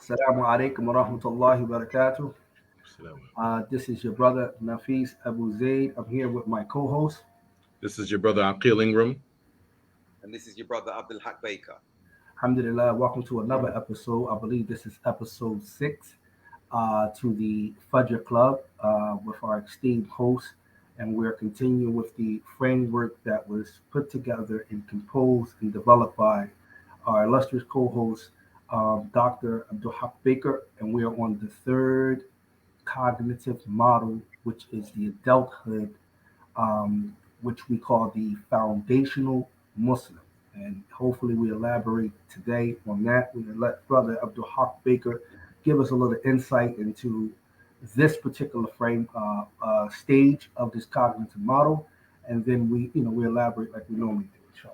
Assalamu alaikum wa rahmatullahi wa barakatuh. Salam. This is your brother Nafis Abu Zaid. I'm here with my co-host. This is your brother Aqil Ingram. And this is your brother Abdul Haq Baker. Alhamdulillah, welcome to another episode. I believe this is episode 6 to the Fajr Club with our esteemed host. And we're continuing with the framework that was put together and composed and developed by our illustrious co-host, Dr. Abdul Haq Baker. And we are on the third cognitive model, which is the adulthood, which we call the foundational Muslim. And hopefully we elaborate today on that. We let Brother Abdul Haq Baker give us a little insight into this particular stage of this cognitive model, and then we elaborate like we normally do, inshallah.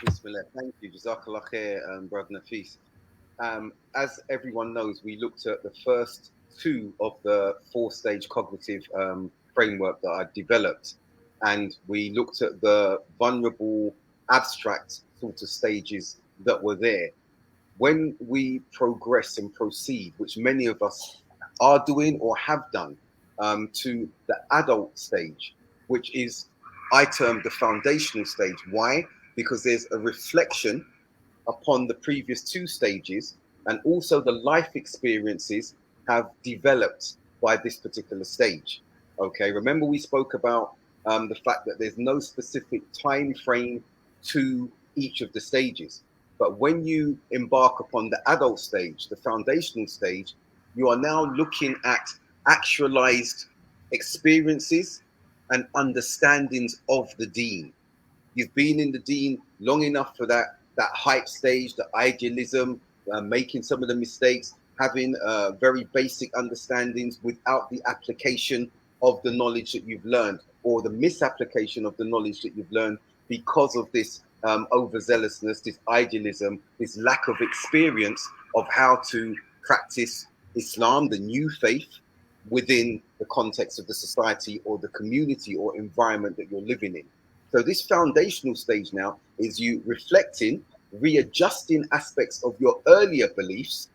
Bismillah. Thank you. Jazakallah khair, Brother Nafis. As everyone knows, we looked at the first two of the four-stage cognitive framework that I developed, and we looked at the vulnerable, abstract sort of stages that were there. When we progress and proceed, which many of us are doing or have done, to the adult stage, which is, I term, the foundational stage. Why? Because there's a reflection upon the previous two stages, and also the life experiences have developed by this particular stage. Okay, remember we spoke about the fact that there's no specific time frame to each of the stages. But when you embark upon the adult stage, the foundational stage, you are now looking at actualized experiences and understandings of the deen. You've been in the deen long enough for that hype stage, the idealism, making some of the mistakes, having very basic understandings without the application of the knowledge that you've learned, or the misapplication of the knowledge that you've learned because of this overzealousness, this idealism, this lack of experience of how to practice Islam, the new faith, within the context of the society or the community or environment that you're living in. So this foundational stage now is you reflecting, readjusting aspects of your earlier beliefs,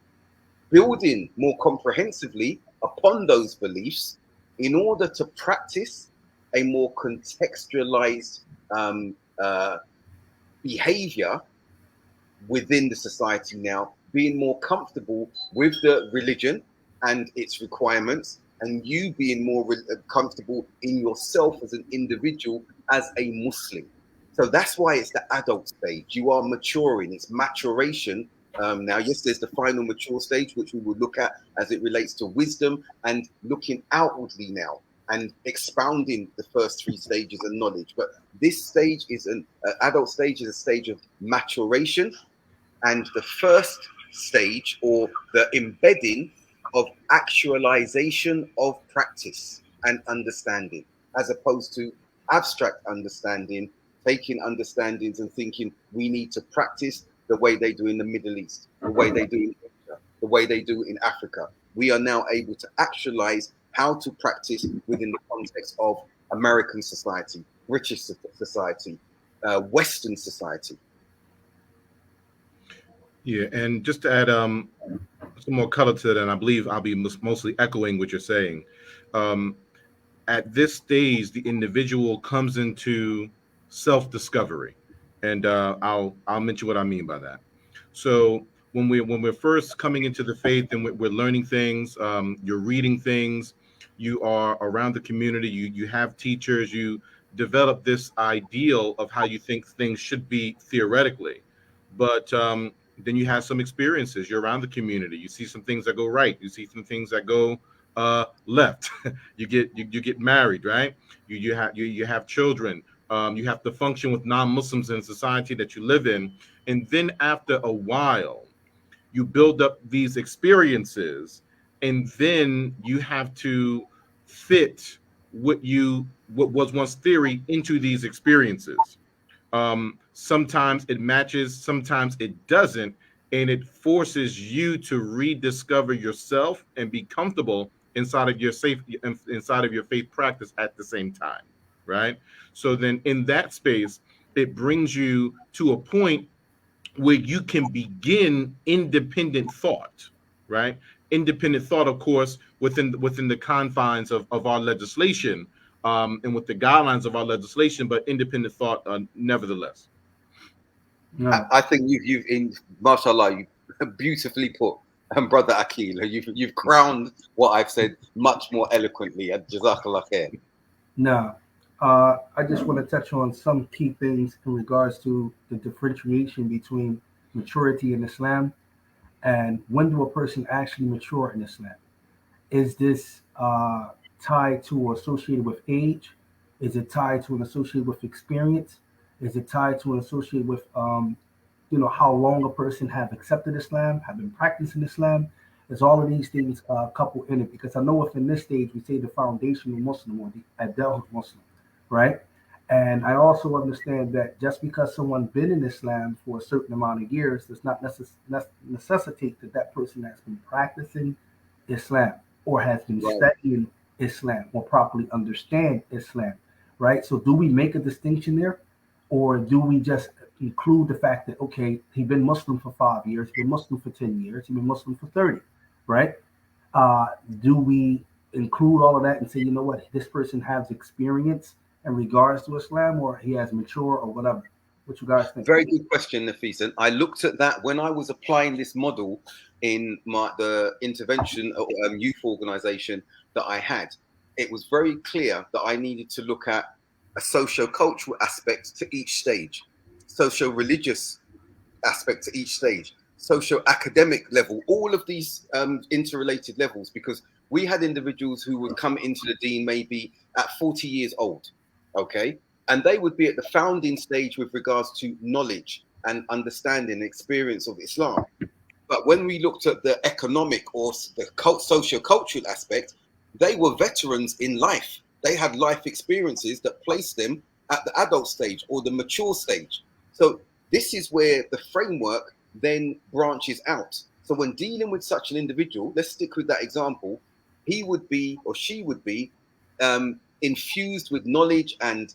building more comprehensively upon those beliefs in order to practice a more contextualized behavior within the society now, being more comfortable with the religion and its requirements, and you being more comfortable in yourself as an individual, as a Muslim. So that's why it's the adult stage. You are maturing, it's maturation. Now, yes, there's the final mature stage, which we will look at as it relates to wisdom and looking outwardly now and expounding the first three stages of knowledge. But this stage is an adult stage, is a stage of maturation, and the first stage, or the embedding of actualization of practice and understanding, as opposed to abstract understanding, taking understandings and thinking we need to practice the way they do in the Middle East, the way they do in Asia, the way they do in Africa. We are now able to actualize how to practice within the context of American society, British society, Western society. Yeah, and just to add some more color to that, and I believe I'll be mostly echoing what you're saying. At this stage, the individual comes into self-discovery, and I'll mention what I mean by that. So when we're first coming into the faith and we're learning things, you're reading things, you are around the community, you have teachers, you develop this ideal of how you think things should be theoretically, but then you have some experiences. You're around the community. You see some things that go right. You see some things that go left. you get married, right? You have children. You have to function with non-Muslims in society that you live in, and then after a while, you build up these experiences, and then you have to fit what was once theory into these experiences. Sometimes it matches, sometimes it doesn't, and it forces you to rediscover yourself and be comfortable inside of your faith practice at the same time, right? So then in that space, it brings you to a point where you can begin independent thought. right? Independent thought, of course, within the confines of our legislation, and with the guidelines of our legislation, but independent thought, nevertheless. No. I think you've in mashallah, you beautifully put, brother Aqil. You've crowned what I've said much more eloquently. Jazakallah khair. Now, I just want to touch on some key things in regards to the differentiation between maturity in Islam and when do a person actually mature in Islam. Is this tied to or associated with age? Is it tied to and associated with experience? Is it tied to and associated with how long a person have accepted Islam, have been practicing Islam? Is all of these things coupled in it? Because I know within this stage we say the foundational Muslim or the adult Muslim, right? And I also understand that just because someone been in Islam for a certain amount of years does not necessitate that that person has been practicing Islam or has been Right. studying Islam or properly understand Islam, right? So do we make a distinction there, or do we just include the fact that okay, he's been Muslim for 5 years, he's been Muslim for 10 years, he's been Muslim for 30, right? Do we include all of that and say, you know what, this person has experience in regards to Islam, or he has mature or whatever? What you guys think? Very good question, Nafisa. And I looked at that when I was applying this model in the intervention youth organization that I had. It was very clear that I needed to look at a socio-cultural aspect to each stage, socio-religious aspect to each stage, socio-academic level, all of these interrelated levels, because we had individuals who would come into the deen maybe at 40 years old, okay? And they would be at the founding stage with regards to knowledge and understanding and experience of Islam. But when we looked at the economic or the socio-cultural aspect, they were veterans in life. They had life experiences that placed them at the adult stage or the mature stage. So this is where the framework then branches out. So when dealing with such an individual, let's stick with that example, he would be or she would be infused with knowledge and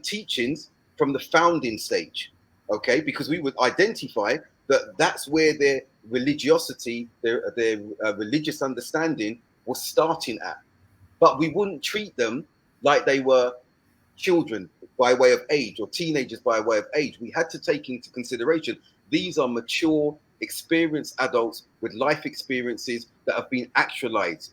teachings from the founding stage, okay? Because we would identify that that's where their religiosity, their religious understanding was starting at. But we wouldn't treat them like they were children by way of age or teenagers by way of age. We had to take into consideration these are mature, experienced adults with life experiences that have been actualized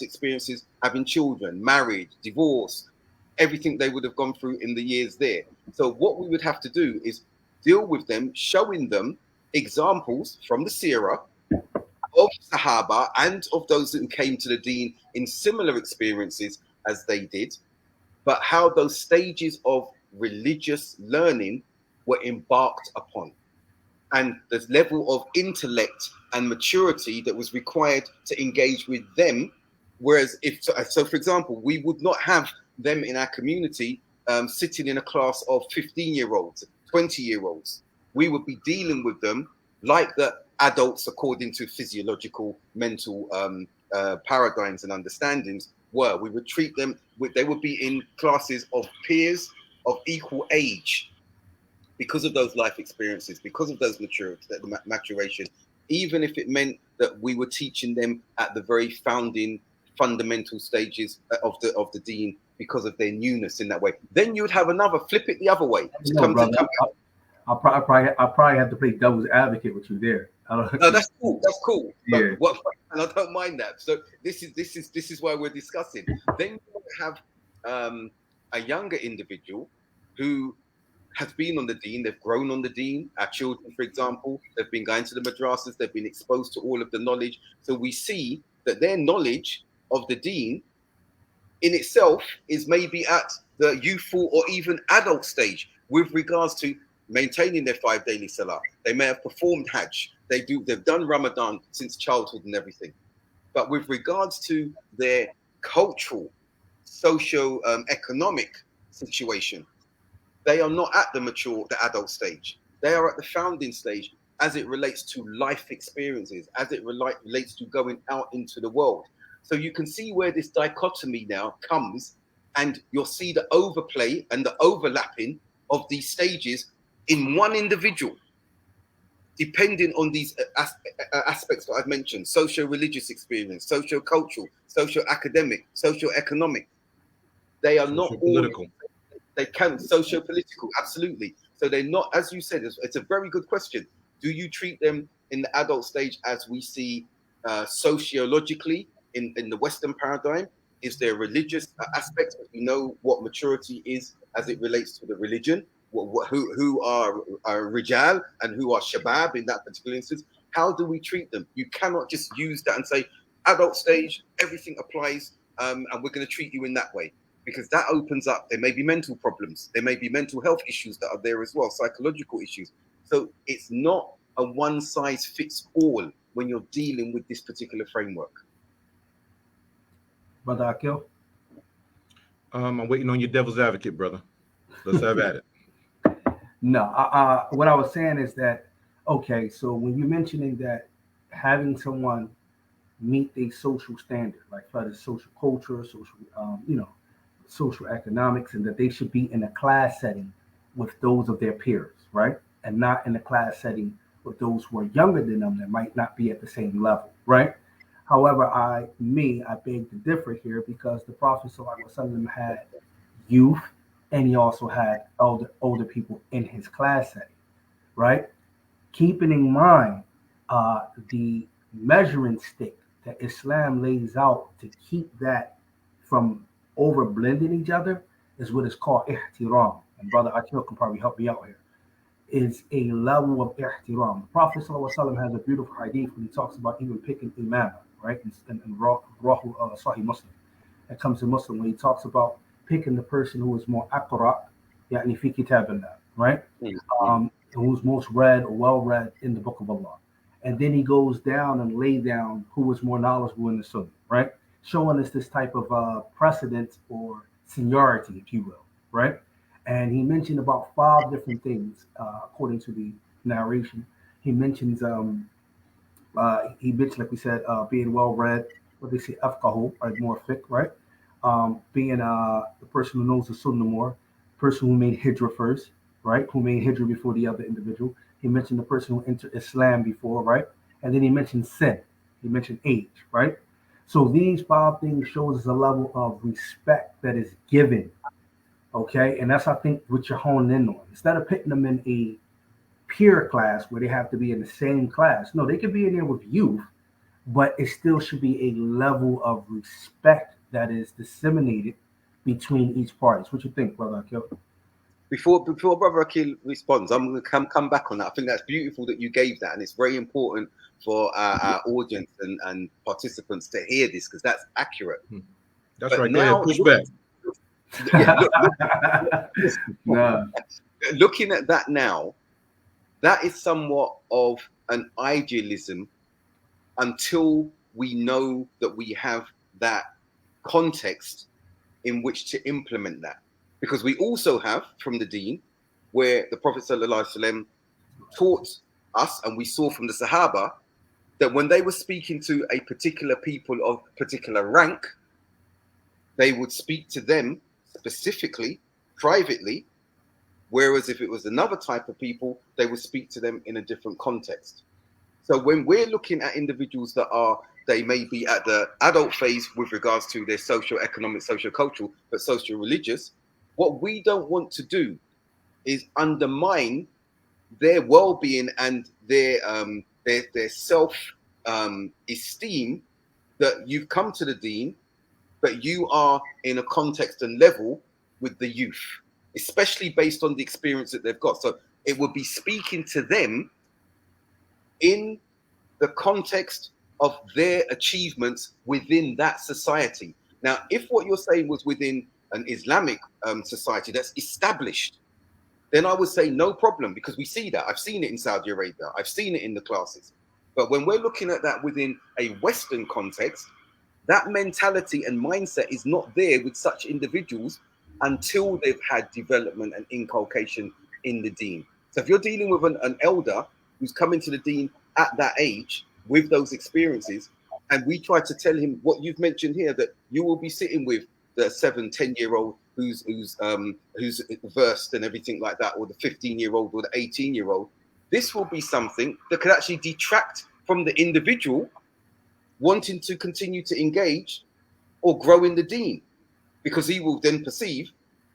experiences, having children, married, divorce, everything they would have gone through in the years there. So what we would have to do is deal with them, showing them examples from the seerah of Sahaba and of those who came to the deen in similar experiences as they did, but how those stages of religious learning were embarked upon and the level of intellect and maturity that was required to engage with them. Whereas if so, for example, we would not have them in our community sitting in a class of 15-year-olds, 20-year-olds. We would be dealing with them like the adults according to physiological, mental paradigms and understandings were. We would treat them, they would be in classes of peers of equal age because of those life experiences, because of those maturation, even if it meant that we were teaching them at the very founding fundamental stages of the deen because of their newness in that way. Then you would have another, flip it the other way. I'll probably have to play devil's advocate with you there. No, that's cool. That's cool. Yeah. And I don't mind that. So this is why we're discussing. Then you have a younger individual who has been on the deen. They've grown on the deen. Our children, for example, they've been going to the madrasas. They've been exposed to all of the knowledge. So we see that their knowledge of the deen in itself is maybe at the youthful or even adult stage with regards to maintaining their 5 daily salah. They may have performed Hajj. They've done Ramadan since childhood and everything. But with regards to their cultural, socio-economic situation, they are not at the adult stage. They are at the founding stage as it relates to life experiences, as it relates to going out into the world. So you can see where this dichotomy now comes, and you'll see the overplay and the overlapping of these stages in one individual. depending on these aspects that I've mentioned: socio-religious experience, socio-cultural, socio-academic, socio-economic. They are not all. Political. They can socio-political, absolutely. So they're not, as you said. It's a very good question. Do you treat them in the adult stage as we see sociologically in the Western paradigm? Is there religious aspects? We know what maturity is as it relates to the religion. Who are Rijal and who are Shabab in that particular instance? How do we treat them? You cannot just use that and say, adult stage, everything applies, and we're going to treat you in that way. Because that opens up, there may be mental problems, there may be mental health issues that are there as well, psychological issues. So it's not a one size fits all when you're dealing with this particular framework. Brother Aqil? I'm waiting on your devil's advocate, brother. Let's have at it. No, what I was saying is that, okay, so when you're mentioning that having someone meet a social standard, like for the social culture, social, social economics, and that they should be in a class setting with those of their peers, right? And not in a class setting with those who are younger than them that might not be at the same level, right? However, I beg to differ here because the Prophet ﷺ had youth and he also had older people in his class setting, right? Keeping in mind the measuring stick that Islam lays out to keep that from over blending each other is what is called ihtiram. And Brother Aqil can probably help me out here. Is a level of ihtiram. The Prophet ﷺ has a beautiful hadith when he talks about even picking imam, right? In Rahu Sahih Muslim. It comes to Muslim when he talks about picking the person who is more aqra, يعني fi kitabillah, right? Who's most read or well read in the Book of Allah. And then he goes down and lay down who was more knowledgeable in the Sunnah, right? Showing us this type of precedence or seniority, if you will, right? And he mentioned about 5 different things according to the narration. He mentions, like we said, being well read, what they say, afqahu, right, more fiqh, right? Being the person who knows the Sunnah more, person who made hijrah first, right? Who made hijrah before the other individual. He mentioned the person who entered Islam before, right? And then he mentioned sin. He mentioned age, right? So these 5 things shows us a level of respect that is given, okay? And that's, I think, what you're honing in on. Instead of putting them in a peer class where they have to be in the same class, no, they could be in there with youth, but it still should be a level of respect that is disseminated between each party. What you think, Brother Aqil? Before Brother Aqil responds, I'm going to come back on that. I think that's beautiful that you gave that, and it's very important for our audience and participants to hear this because that's accurate. That's but right. Now, push back. Looking at that now, that is somewhat of an idealism until we know that we have that context in which to implement that. Because we also have from the Deen where the Prophet ﷺ taught us, and we saw from the Sahaba, that when they were speaking to a particular people of particular rank, they would speak to them specifically, privately, whereas if it was another type of people, they would speak to them in a different context. So when we're looking at individuals they may be at the adult phase with regards to their socio-economic, socio-cultural, but socio-religious, what we don't want to do is undermine their well-being and their self esteem, that you've come to the Deen, but you are in a context and level with the youth, especially based on the experience that they've got. So it would be speaking to them in the context of their achievements within that society. Now, if what you're saying was within an Islamic society that's established, then I would say no problem, because we see that. I've seen it in Saudi Arabia. I've seen it in the classes. But when we're looking at that within a Western context, that mentality and mindset is not there with such individuals until they've had development and inculcation in the Deen. So if you're dealing with an elder who's coming to the Deen at that age with those experiences, and we try to tell him what you've mentioned here, that you will be sitting with the 7-10-year-old who's versed and everything like that, or the 15-year-old or the 18-year-old, this will be something that could actually detract from the individual wanting to continue to engage or grow in the deen, because he will then perceive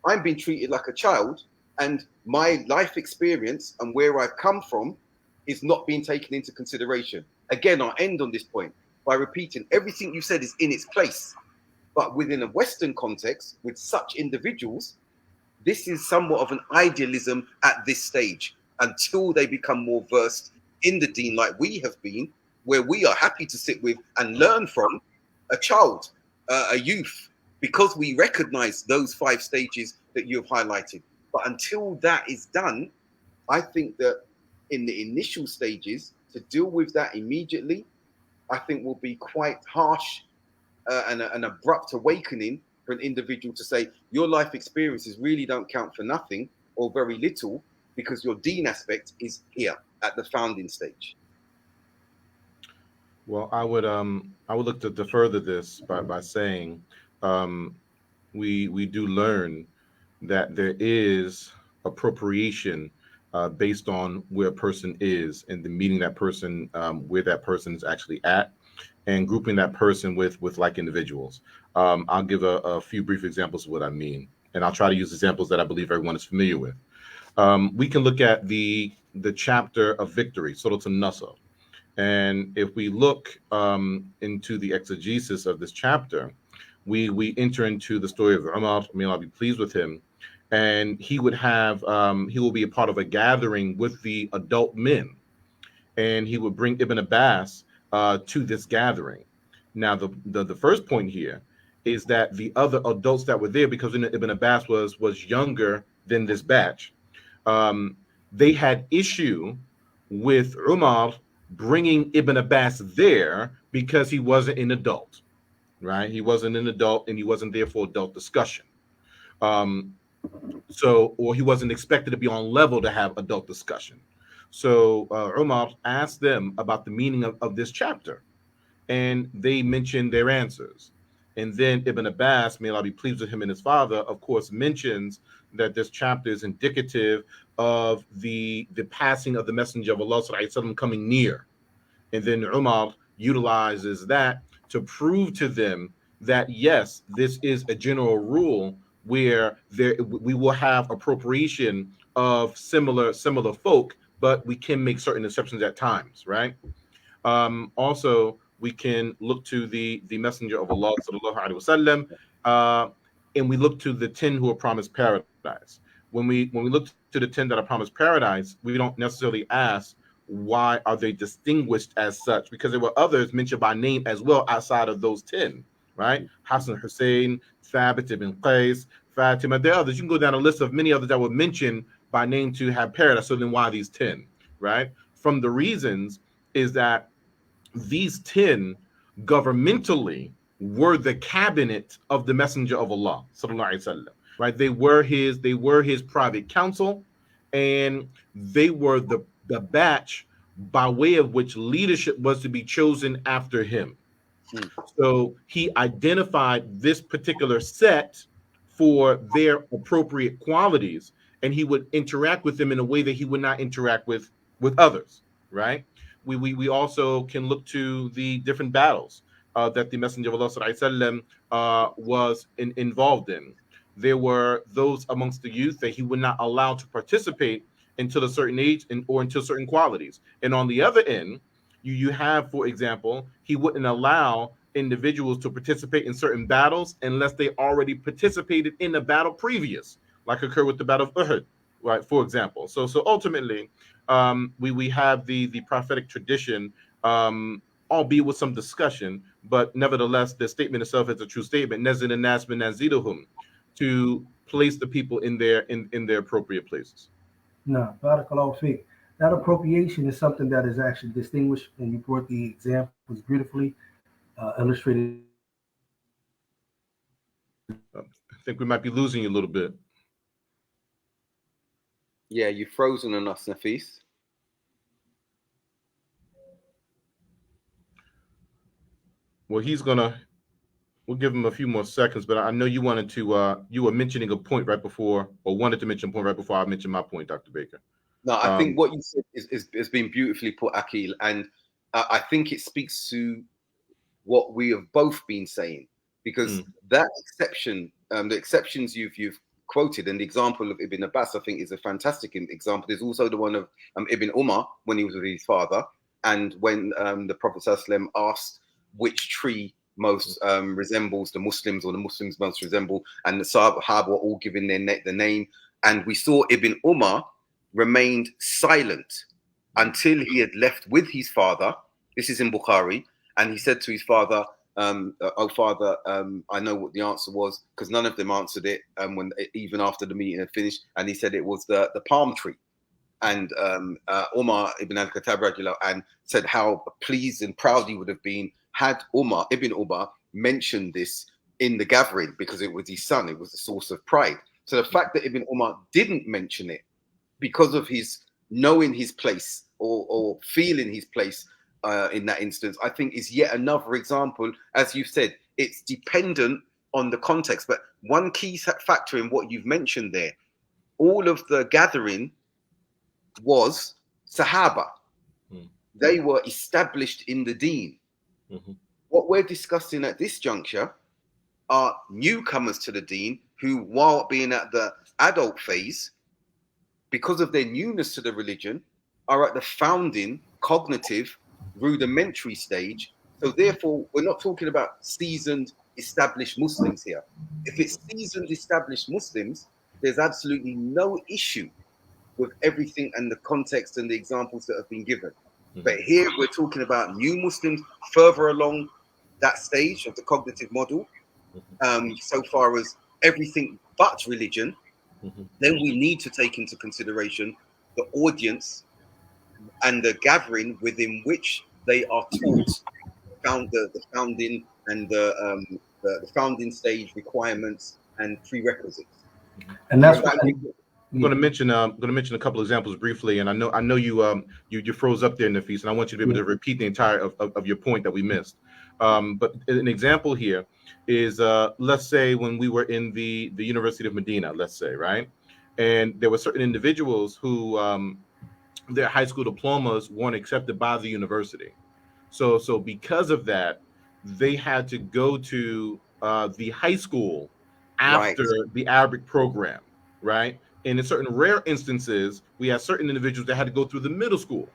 I'm being treated like a child and my life experience and where I've come from is not being taken into consideration. Again, I'll end on this point by repeating everything you said is in its place. But within a Western context, with such individuals, this is somewhat of an idealism at this stage until they become more versed in the deen like we have been, where we are happy to sit with and learn from a child, a youth, because we recognize those 5 stages that you have highlighted. But until that is done, I think that in the initial stages, to deal with that immediately, I think will be quite harsh and an abrupt awakening for an individual to say your life experiences really don't count for nothing or very little because your deen aspect is here at the founding stage. Well, I would look to further this by saying um, we do learn that there is appropriation based on where a person is and the meeting that person where that person is actually at, and grouping that person with like individuals. I'll give a few brief examples of what I mean, and I'll try to use examples that I believe everyone is familiar with. We can look at the chapter of victory, Surah An-Nasr. And if we look into the exegesis of this chapter, we enter into the story of Umar, may Allah be pleased with him, and he will be a part of a gathering with the adult men, and he would bring Ibn Abbas to this gathering. Now, the first point here is that the other adults that were there, because Ibn Abbas was younger than this batch, um, they had issue with Umar bringing Ibn Abbas there because he wasn't an adult, right? He wasn't an adult, and he wasn't there for adult discussion. Um, or he wasn't expected to be on level to have adult discussion. So Umar asked them about the meaning of this chapter, and they mentioned their answers. And then Ibn Abbas, may Allah be pleased with him and his father, of course, mentions that this chapter is indicative of the passing of the Messenger of Allah coming near. And then Umar utilizes that to prove to them that yes, this is a general rule where we will have appropriation of similar folk, but we can make certain exceptions at times, right? Also, we can look to the Messenger of Allah sallallahu alaihi wasallam, and we look to the 10 who are promised paradise. When we look to the 10 that are promised paradise, we don't necessarily ask why are they distinguished as such, because there were others mentioned by name as well outside of those 10, right? Hassan Hussein, Thabit ibn Qais, Fatima. There are others. You can go down a list of many others that were mentioned by name to have paradise. So then why these 10, right? From the reasons is that these 10 governmentally were the cabinet of the Messenger of Allah, sallallahu alaihi wasallam, right? They were his private council, and they were the batch by way of which leadership was to be chosen after him. So he identified this particular set for their appropriate qualities, and he would interact with them in a way that he would not interact with others, right? We also can look to the different battles that the Messenger of Allah sallallahu was involved in. There were those amongst the youth that he would not allow to participate until a certain age or until certain qualities. And on the other end, you have, for example, he wouldn't allow individuals to participate in certain battles unless they already participated in the battle previous, like occurred with the Battle of Uhud, right? For example. So ultimately, we have the prophetic tradition, albeit with some discussion, but nevertheless, the statement itself is a true statement. Nazil and Nas Naziduhum, to place the people in their appropriate places. No, barakallahu fiqh. That appropriation is something that is actually distinguished, and you brought the examples beautifully illustrated. I think we might be losing you a little bit. Yeah, you've frozen on us, Nafis. Well, we'll give him a few more seconds, but I know you wanted to, you were mentioning a point right before, or wanted to mention a point right before I mentioned my point, Dr. Baker. No, I think what you said has been beautifully put, Aqil, and I think it speaks to what we have both been saying, because that exception, the exceptions you've quoted, and the example of Ibn Abbas, I think, is a fantastic example. There's also the one of Ibn Umar when he was with his father, and when the Prophet ﷺ asked which tree most resembles the Muslims, or the Muslims most resemble, and the Sahaba were all given the name, and we saw Ibn Umar remained silent until he had left with his father. This is in Bukhari. And he said to his father, "Oh, father, I know what the answer was," because none of them answered it. When even after the meeting had finished, and he said it was the palm tree. And Umar ibn al-Khattab and said how pleased and proud he would have been had Umar ibn Umar mentioned this in the gathering, because it was his son. It was a source of pride. So the fact that Ibn Umar didn't mention it because of his knowing his place, or feeling his place in that instance, I think is yet another example. As you've said, it's dependent on the context. But one key factor in what you've mentioned there, all of the gathering was Sahaba. They were established in the deen. What we're discussing at this juncture are newcomers to the deen who, while being at the adult phase, because of their newness to the religion, are at the founding, cognitive, rudimentary stage. So therefore, we're not talking about seasoned, established Muslims here. If it's seasoned, established Muslims, there's absolutely no issue with everything and the context and the examples that have been given. But here we're talking about new Muslims further along that stage of the cognitive model, so far as everything but religion. Then we need to take into consideration the audience and the gathering within which they are taught the founding and the founding stage requirements and prerequisites. And that's why I'm going to mention a couple examples briefly, and I know you you froze up there in the feast, and I want you to be able to repeat the entire of your point that we missed. But an example here is let's say when we were in the University of Medina, let's say, right, and there were certain individuals who their high school diplomas weren't accepted by the university, so because of that, they had to go to the high school after the Arabic program, right? And in certain rare instances, we had certain individuals that had to go through the middle school.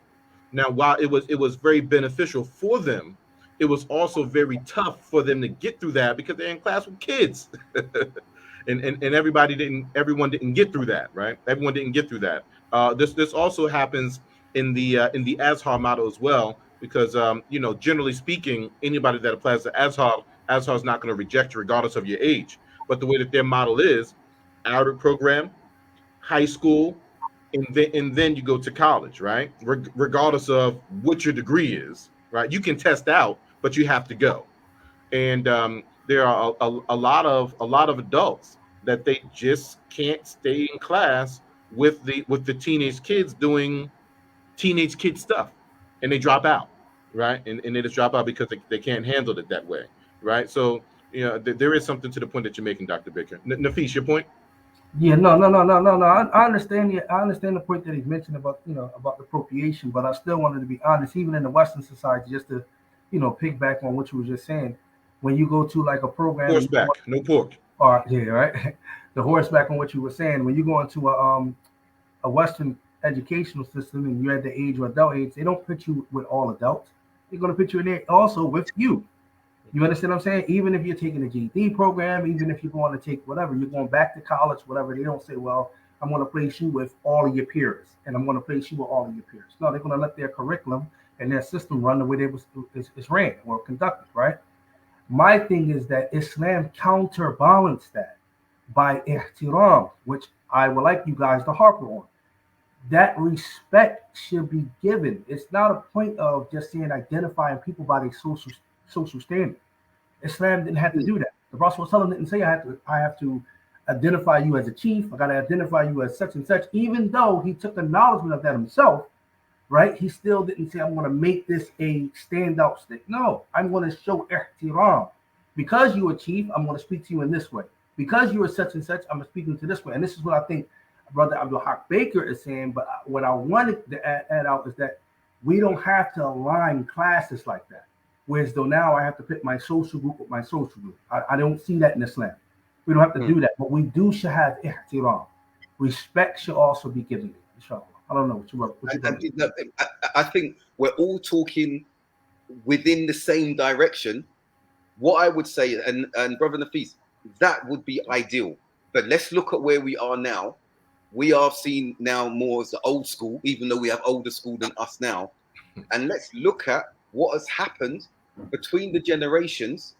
Now, while it was very beneficial for them, it was also very tough for them to get through that because they're in class with kids. and everyone didn't get through that, right? Everyone didn't get through that. This also happens in the Azhar model as well, because generally speaking, anybody that applies to Azhar is not going to reject you regardless of your age. But the way that their model is, Arabic program, high school, and then you go to college, right? Regardless of what your degree is, right? You can test out, but you have to go. And there are a lot of adults that they just can't stay in class with the teenage kids doing teenage kid stuff, and they drop out, right? And they just drop out because they can't handle it that way, right? So there is something to the point that you're making, Dr. Baker. Nafis, your point? Yeah, no. I understand. I understand the point that he's mentioned about about the appropriation, but I still wanted to be honest. Even in the Western society, just to piggyback on what you were just saying, when you go to like a program, horseback, no pork. Or yeah, right. The horseback on what you were saying. When you go into a Western educational system and you're at the age or adult age, they don't put you with all adults. They're going to put you in there also with you. You understand what I'm saying? Even if you're taking a GED program, even if you're going to take whatever, you're going back to college, whatever, they don't say, well, I'm going to place you with all of your peers and I'm going to place you with all of your peers. No, they're going to let their curriculum and their system run the way it's ran or conducted, right? My thing is that Islam counterbalanced that by ihtiram, which I would like you guys to harp on. That respect should be given. It's not a point of just saying identifying people by their social standing. Islam didn't have to do that. The Prophet didn't say I have to identify you as a chief. I got to identify you as such and such. Even though he took acknowledgement of that himself, right? He still didn't say I'm going to make this a standout stick. No, I'm going to show ihtiram. Because you're a chief, I'm going to speak to you in this way. Because you are such and such, I'm speaking to this way. And this is what I think Brother Abdul Haq Baker is saying. But what I wanted to add out is that we don't have to align classes like that. Whereas though now I have to put my social group with my social group. I don't see that in Islam. We don't have to do that, but we should have ihtiram. Respect should also be given. Inshallah. I don't know what you I think we're all talking within the same direction. What I would say, and Brother Nafis, that would be ideal. But let's look at where we are now. We are seen now more as the old school, even though we have older school than us now. And let's look at what has happened between the generations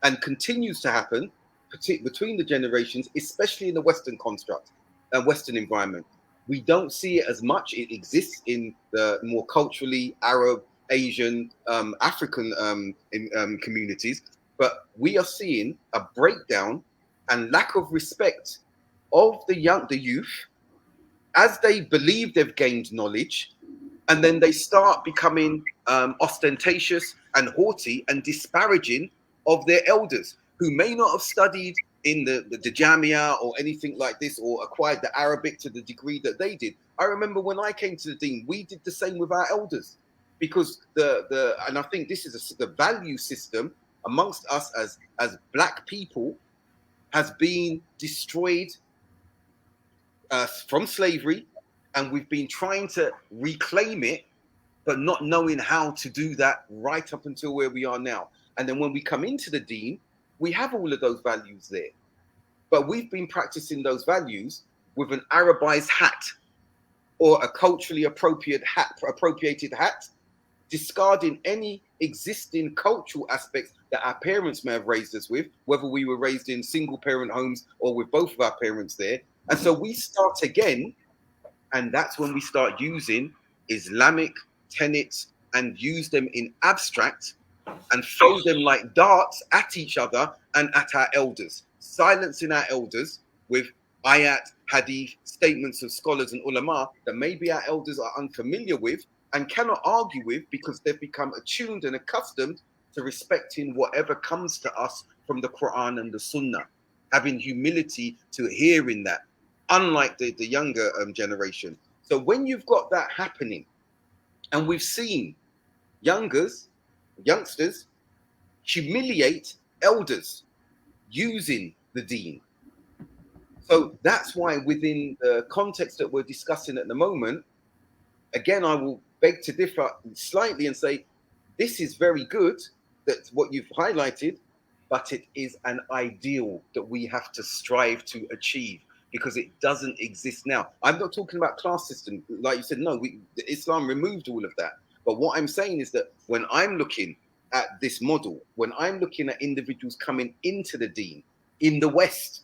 and continues to happen between the generations, especially in the Western construct and Western environment. We don't see it as much. It exists in the more culturally Arab, Asian, African communities, but we are seeing a breakdown and lack of respect of the youth as they believe they've gained knowledge, and then they start becoming ostentatious and haughty and disparaging of their elders who may not have studied in the Jamia or anything like this, or acquired the Arabic to the degree that they did. I remember when I came to the deen, we did the same with our elders, because and I think this is the value system amongst us as black people has been destroyed from slavery, and we've been trying to reclaim it, but not knowing how to do that right up until where we are now. And then when we come into the deen, we have all of those values there, but we've been practicing those values with an Arabized hat or a culturally appropriated hat, discarding any existing cultural aspects that our parents may have raised us with, whether we were raised in single parent homes or with both of our parents there. And so we start again, and that's when we start using Islamic tenets and use them in abstract and throw them like darts at each other and at our elders, silencing our elders with ayat, hadith, statements of scholars and ulama that maybe our elders are unfamiliar with and cannot argue with, because they've become attuned and accustomed to respecting whatever comes to us from the Quran and the Sunnah, having humility to hearing that, unlike the younger generation. So when you've got that happening, and we've seen youngsters humiliate elders using the deen. So that's why within the context that we're discussing at the moment, again, I will beg to differ slightly and say, this is very good, that's what you've highlighted, but it is an ideal that we have to strive to achieve, because it doesn't exist now. I'm not talking about class system. Like you said, no, Islam removed all of that. But what I'm saying is that when I'm looking at this model, when I'm looking at individuals coming into the deen in the West,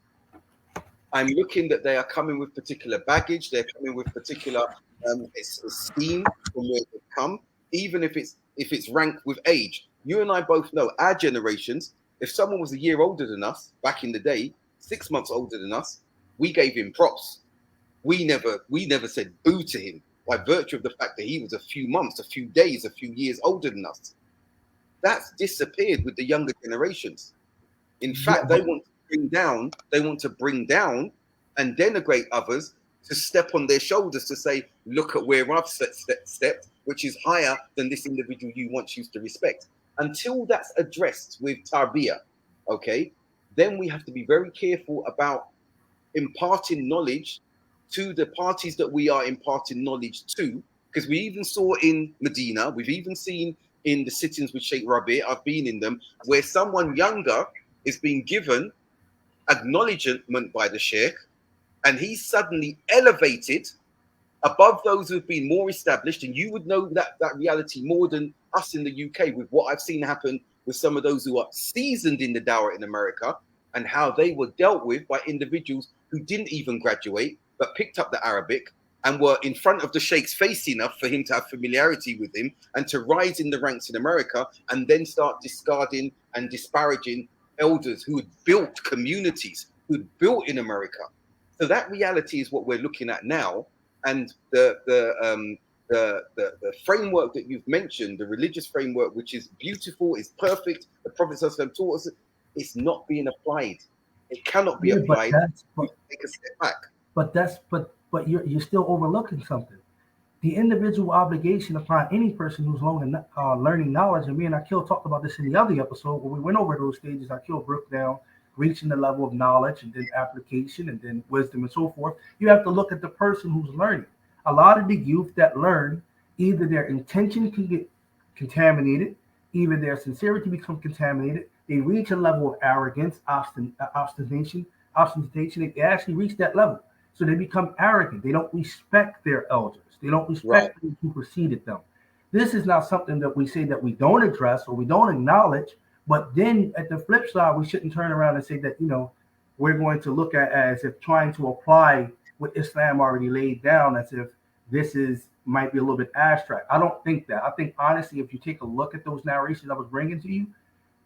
I'm looking that they are coming with particular baggage. They're coming with particular esteem from where they come, even if it's ranked with age. You and I both know our generations. If someone was a year older than us back in the day, 6 months older than us, we gave him props. We never said boo to him by virtue of the fact that he was a few months, a few days, a few years older than us. That's disappeared with the younger generations. In fact, they want to bring down and denigrate others, to step on their shoulders to say, look at where I've stepped, which is higher than this individual you once used to respect. Until that's addressed with tarbiyah, okay, then we have to be very careful about imparting knowledge to the parties that we are imparting knowledge to, because we even saw in Medina, we've even seen in the sittings with Sheikh Rabi', I've been in them, where someone younger is being given acknowledgement by the Sheikh, and he's suddenly elevated above those who've been more established. And you would know that reality more than us in the UK, with what I've seen happen with some of those who are seasoned in the dawah in America, and how they were dealt with by individuals who didn't even graduate, but picked up the Arabic and were in front of the Sheikh's face enough for him to have familiarity with him and to rise in the ranks in America, and then start discarding and disparaging elders who had built communities, who had built in America. So that reality is what we're looking at now. And the framework that you've mentioned, the religious framework, which is beautiful, is perfect, the Prophet ﷺ taught us, it's not being applied. It cannot be applied. Take a step back. But but you're still overlooking something. The individual obligation upon any person who's learning knowledge, and me and Aqil talked about this in the other episode where we went over those stages. Aqil broke down reaching the level of knowledge and then application and then wisdom and so forth. You have to look at the person who's learning. A lot of the youth that learn, either their intention can get contaminated, either their sincerity becomes contaminated. They reach a level of arrogance, ostentation. They actually reach that level. So they become arrogant. They don't respect their elders. They don't respect those who preceded them. This is not something that we say that we don't address or we don't acknowledge. But then at the flip side, we shouldn't turn around and say that, we're going to look at as if trying to apply what Islam already laid down as if this might be a little bit abstract. I don't think that. I think honestly, if you take a look at those narrations I was bringing to you,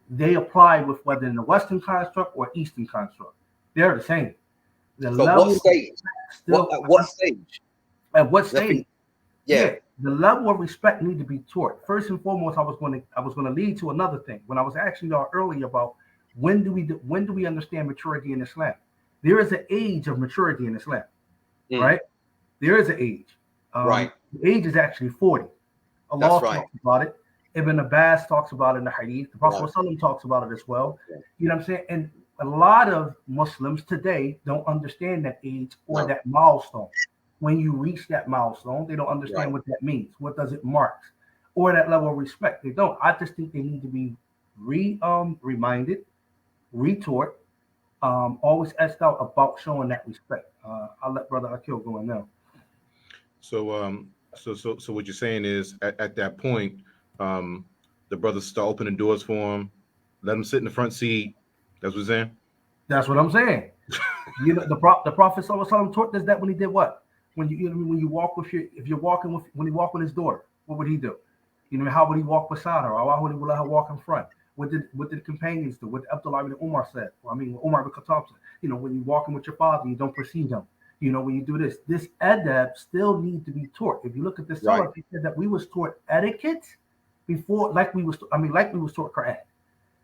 they apply with whether in the Western construct or Eastern construct. They're the same. So what stage? At what stage? At what stage? Yeah. The level of respect need to be taught. First and foremost, I was going to lead to another thing. When I was asking y'all earlier about when do we understand maturity in Islam? There is an age of maturity in Islam, right? There is an age. Right. The age is actually 40. Allah talks about it. Ibn Abbas talks about it in the Hadith. The Prophet ﷺ talks about it as well. Yeah. You know what I'm saying? And a lot of Muslims today don't understand that age or that milestone. When you reach that milestone, they don't understand what that means. What does it mark? Or that level of respect. They don't. I just think they need to be reminded, retaught, always asked out about showing that respect. I'll let Brother Aqil go in now. So what you're saying is at that point, the brothers start opening doors for him, let him sit in the front seat. That's what you're saying? That's what I'm saying. The Prophet ﷺ taught us that when he did what? When you walk with when he walked with his daughter, what would he do? How would he walk beside her? Or how would he let her walk in front? What did the companions do? What Abdullah ibn Umar said? Umar ibn Khattab said, when you're walking with your father, you don't precede him. When you do this adab still needs to be taught. If you look at the Surah, he said that we was taught etiquette before, like we was taught Quran.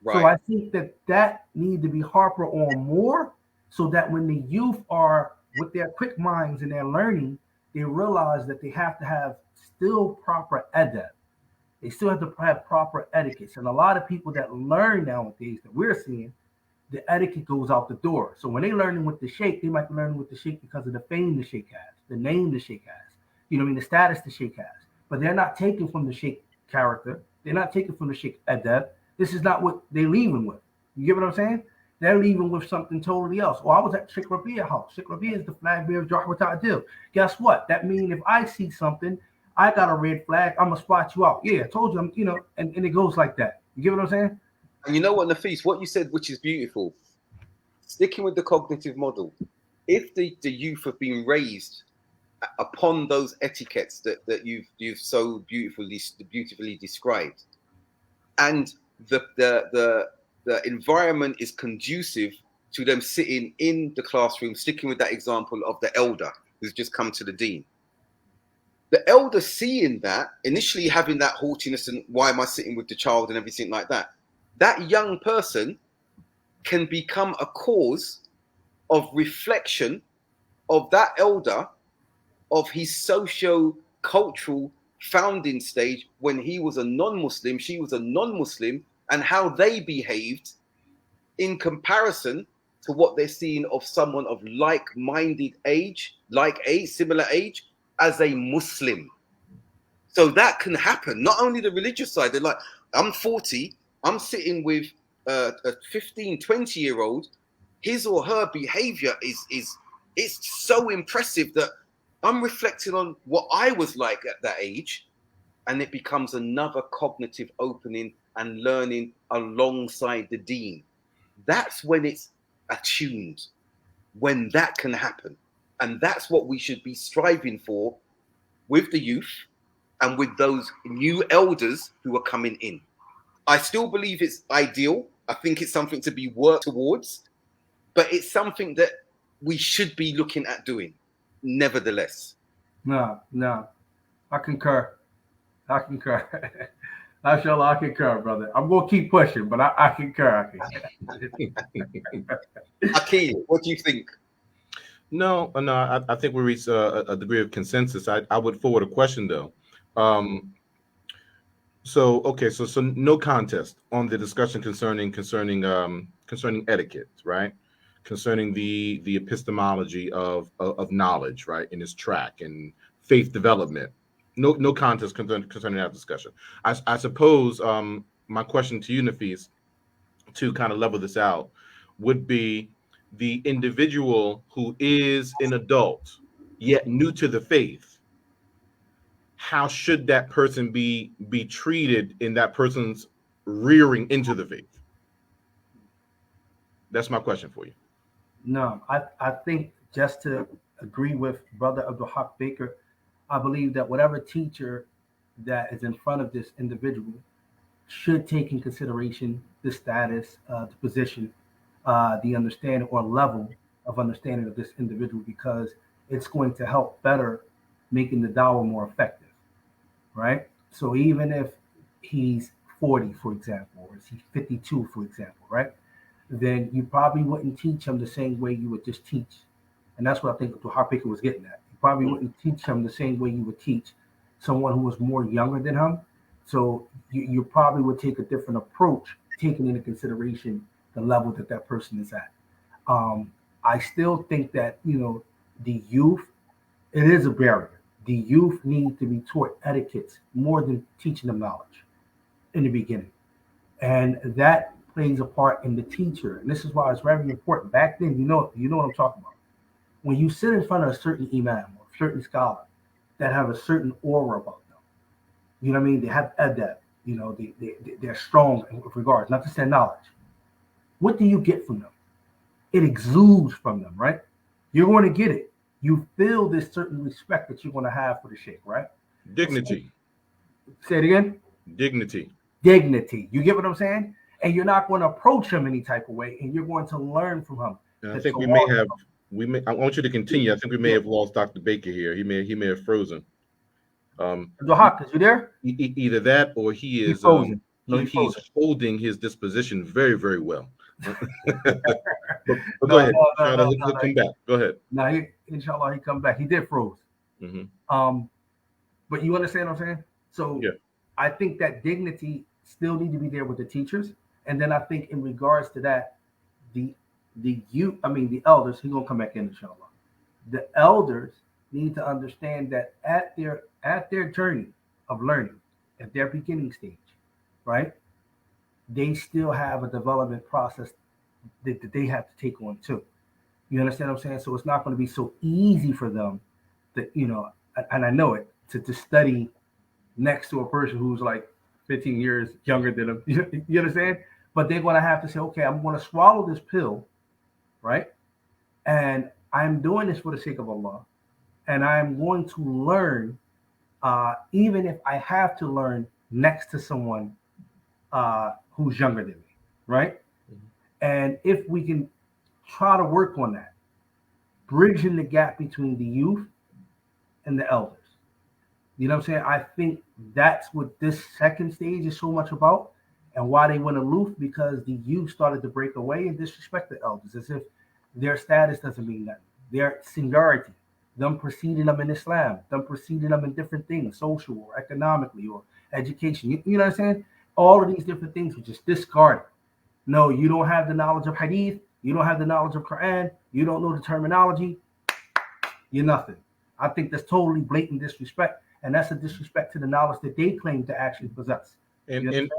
Right. So I think that need to be harper on more, so that when the youth are with their quick minds and their learning, they realize that they have to have still proper adab. They still have to have proper etiquette. And a lot of people that learn nowadays that we're seeing, the etiquette goes out the door. So when they learning with the sheikh, they might be learning with the sheikh because of the fame the sheikh has, the name the sheikh has, the status the sheikh has. But they're not taking from the sheikh character. They're not taking from the sheikh adab. This is not what they're leaving with. You get what I'm saying? They're leaving with something totally else. I was at Sheikh Rabia's house. Sheikh Rabia is the flag bearer of Jahwa Ta'adil. Guess what? That means if I see something, I got a red flag, I'm going to spot you out. Yeah, I told you, and it goes like that. You get what I'm saying? And you know what, Nafis, what you said, which is beautiful, sticking with the cognitive model, if the youth have been raised upon those etiquettes that you've so beautifully described, and the environment is conducive to them sitting in the classroom, sticking with that example of the elder who's just come to the dean. The elder seeing that, initially having that haughtiness and why am I sitting with the child and everything like that, that young person can become a cause of reflection of that elder, of his socio-cultural founding stage when he was a non-Muslim, she was a non-Muslim, and how they behaved in comparison to what they're seeing of someone of like-minded age, similar age, as a Muslim. So that can happen. Not only the religious side, they're like, I'm 40, I'm sitting with a 15, 20-year-old, his or her behavior it's so impressive that I'm reflecting on what I was like at that age, and it becomes another cognitive opening and learning alongside the deen. That's when it's attuned, when that can happen. And that's what we should be striving for with the youth and with those new elders who are coming in. I still believe it's ideal. I think it's something to be worked towards, but it's something that we should be looking at doing, nevertheless. No, I concur. Mashallah, I concur, brother. I'm going to keep pushing, but I concur. Aqil, what do you think? No. I think we reached a degree of consensus. I would forward a question though. Um, so no contest on the discussion concerning etiquette, right? Concerning the epistemology of knowledge, right, in its track and faith development. No contest concerning that discussion. I suppose my question to you, Nafis, to kind of level this out, would be the individual who is an adult yet new to the faith. How should that person be treated in that person's rearing into the faith? That's my question for you. No, I think just to agree with Brother Abdul Haq Baker, I believe that whatever teacher that is in front of this individual should take in consideration the status, the position, the understanding or level of understanding of this individual, because it's going to help better making the dawah more effective, right? So even if he's 40, for example, or he's 52, for example, right? Then you probably wouldn't teach him the same way you would just teach. And that's what I think the Harpiker was getting at. You probably wouldn't teach him the same way you would teach someone who was more younger than him. So you probably would take a different approach, taking into consideration the level that that person is at. I still think that, the youth, it is a barrier. The youth need to be taught etiquettes more than teaching them knowledge in the beginning. And that plays a part in the teacher. And this is why it's very important. Back then, you know what I'm talking about. When you sit in front of a certain imam or a certain scholar that have a certain aura about them, you know what I mean? They have adab, they're strong in regards, not to say knowledge. What do you get from them? It exudes from them, right? You're going to get it. You feel this certain respect that you're going to have for the sheikh, right? Dignity. Say it again. Dignity. Dignity. You get what I'm saying? And you're not going to approach him any type of way, and you're going to learn from him. And I think I want you to continue. I think we may have lost Dr. Baker here. He may have frozen. Dohak, is you there? Either that or he's frozen. He's holding his disposition very, very well. but No, go ahead. no, Come back. Go ahead. Now, inshallah, he come back. He did froze. Mm-hmm. But you understand what I'm saying? So yeah. I think that dignity still need to be there with the teachers. And then I think in regards to that, the elders, he's gonna come back in, inshallah. The elders need to understand that at their journey of learning, at their beginning stage, right? They still have a development process that they have to take on too. You understand what I'm saying? So it's not going to be so easy for them that, and I know it, to study next to a person who's like 15 years younger than them. You understand? But they're going to have to say, okay, I'm going to swallow this pill, right? And I'm doing this for the sake of Allah. And I'm going to learn, even if I have to learn next to someone who's younger than me, right? Mm-hmm. And if we can try to work on that, bridging the gap between the youth and the elders. You know what I'm saying? I think that's what this second stage is so much about, and why they went aloof, because the youth started to break away and disrespect the elders as if their status doesn't mean nothing. Their seniority, them preceding them in Islam, them preceding them in different things, social or economically or education. You know what I'm saying? All of these different things were just discarded. No, you don't have the knowledge of hadith. You don't have the knowledge of Quran. You don't know the terminology. You're nothing. I think that's totally blatant disrespect, and that's a disrespect to the knowledge that they claim to actually possess. And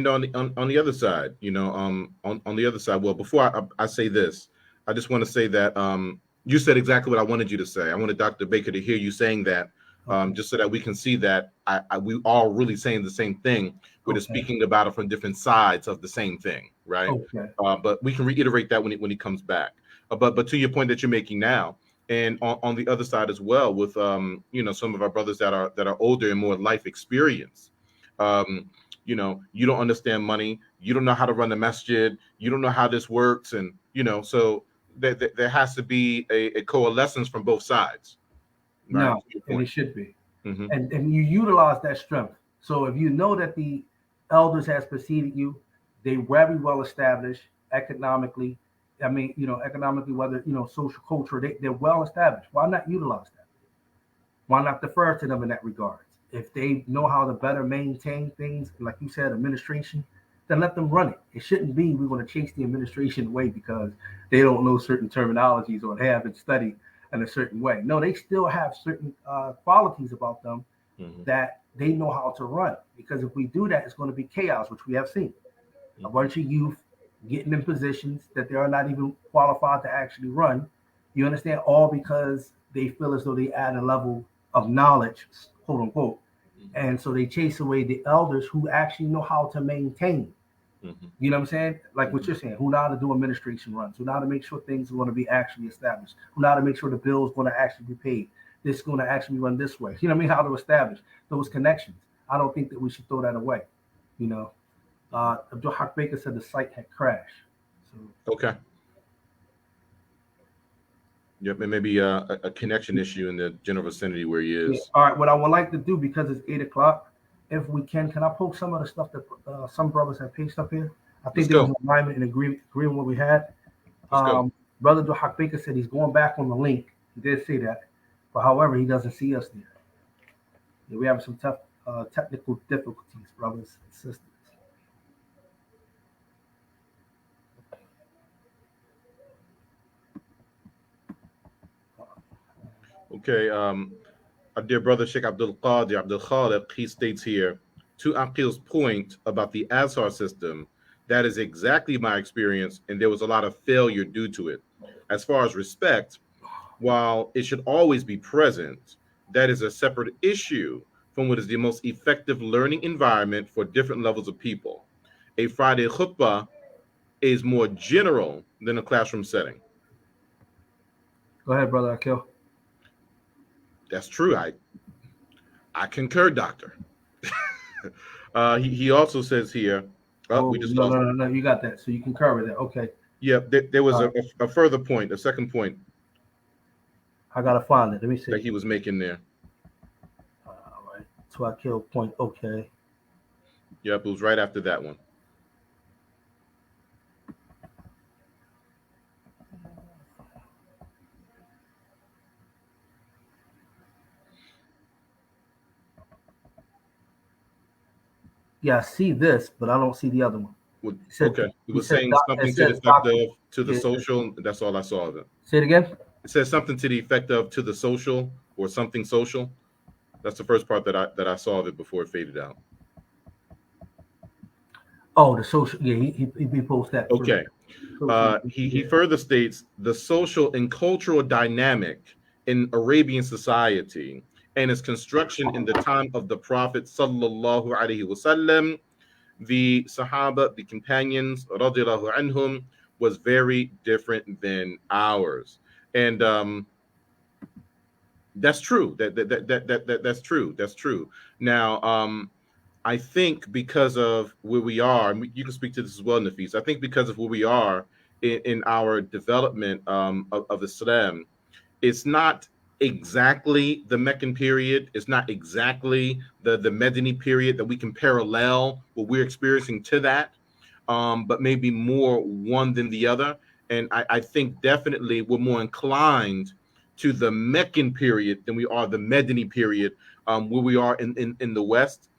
on the other side, on the other side. Well, before I say this, I just want to say that you said exactly what I wanted you to say. I wanted Dr. Baker to hear you saying that, just so that we can see that we all really saying the same thing. We're just speaking about it from different sides of the same thing, right? Okay. But we can reiterate that when he comes back. But to your point that you're making now, and on the other side as well, with some of our brothers that are older and more life experience. You don't understand money. You don't know how to run the masjid. You don't know how this works, and so there has to be a coalescence from both sides. Right? No, and it should be. Mm-hmm. And you utilize that strength. So if you know that the elders has preceded you, they very well established economically, I mean, economically, whether social culture, they're well established. Why not utilize that? Why not defer to them in that regard? If they know how to better maintain things, like you said, administration, then let them run it. It shouldn't be we're going to chase the administration away because they don't know certain terminologies or they haven't studied in a certain way. No, they still have certain qualities about them that they know how to run. Because if we do that, it's going to be chaos, which we have seen. A bunch of youth getting in positions that they are not even qualified to actually run. You understand? All because they feel as though they add a level of knowledge, quote unquote. And so they chase away the elders who actually know how to maintain. You know what I'm saying? Like what you're saying, who know how to do administration runs, who know how to make sure things are going to be actually established, who know how to make sure the bill is going to actually be paid. This is going to actually run this way. You know what I mean? How to establish those connections. I don't think that we should throw that away. You know, Abdul Haq Baker said the site had crashed. So Okay. Yep, and maybe a connection issue in the general vicinity where he yeah. is. All right. What I would like to do because it's 8 o'clock, if we can I post some of the stuff that some brothers have pasted up here? I think Let's there was go. an alignment and agreement what we had. Let's go. Brother Duhak Baker said he's going back on the link. He did say that, but however, he doesn't see us there. Yeah, we have some tough technical difficulties, brothers and sisters. Okay. Our dear brother Sheikh Abdul Qadir Abdul Khaliq, he states here, to Aqil's point about the Azhar system, that is exactly my experience, and there was a lot of failure due to it. As far as respect, while it should always be present, that is a separate issue from what is the most effective learning environment for different levels of people. A Friday khutbah is more general than a classroom setting. Go ahead, brother Akil. That's true. I concur, doctor. He also says here, Oh we just no, lost. no, no, no, you got that. So you concur with that. Okay. Yeah, there was Uh, a further point, a second point I gotta find it. Let me that see. he was making there. All right. So Akil point. Okay. Yep, it was right after that one. Yeah, I see this, but I don't see the other one. He said. Okay, it He was said. saying It something to the says effect doctor. of to the Yeah, social. That's all I saw of it. say it again. It says something to the effect of to the social or something social. That's the first part that I saw of it before it faded out. Oh, the social. Yeah, he posted that first. Okay. Social. He Yeah. further states the social and cultural dynamic in Arabian society and its construction in the time of the Prophet sallallahu alaihi wasallam, the Sahaba, the companions radiallahu anhum, was very different than ours, and that's true. That's true. That's true. Now, I think because of where we are, and you can speak to this as well, Nafis. I think because of where we are in our development of Islam, it's not exactly the Meccan period. It's not exactly the Medini period that we can parallel what we're experiencing to that, but maybe more one than the other. And I think definitely we're more inclined to the Meccan period than we are the Medini period, where we are in the West.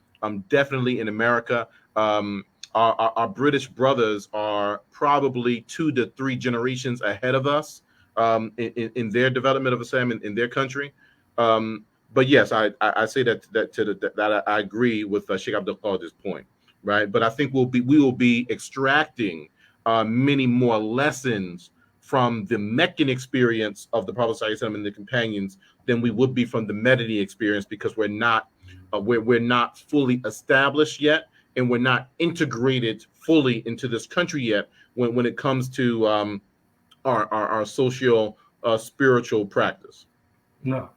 Definitely in America. Our British brothers are probably 2 to 3 generations ahead of us in their development of Islam in their country. But yes, I say that I agree with Sheikh Abdul Qadir's point, right? But I think we will be extracting many more lessons from the Meccan experience of the Prophet ﷺ and the companions than we would be from the Medini experience, because we're not fully established yet, and we're not integrated fully into this country yet when it comes to our social spiritual practice. No.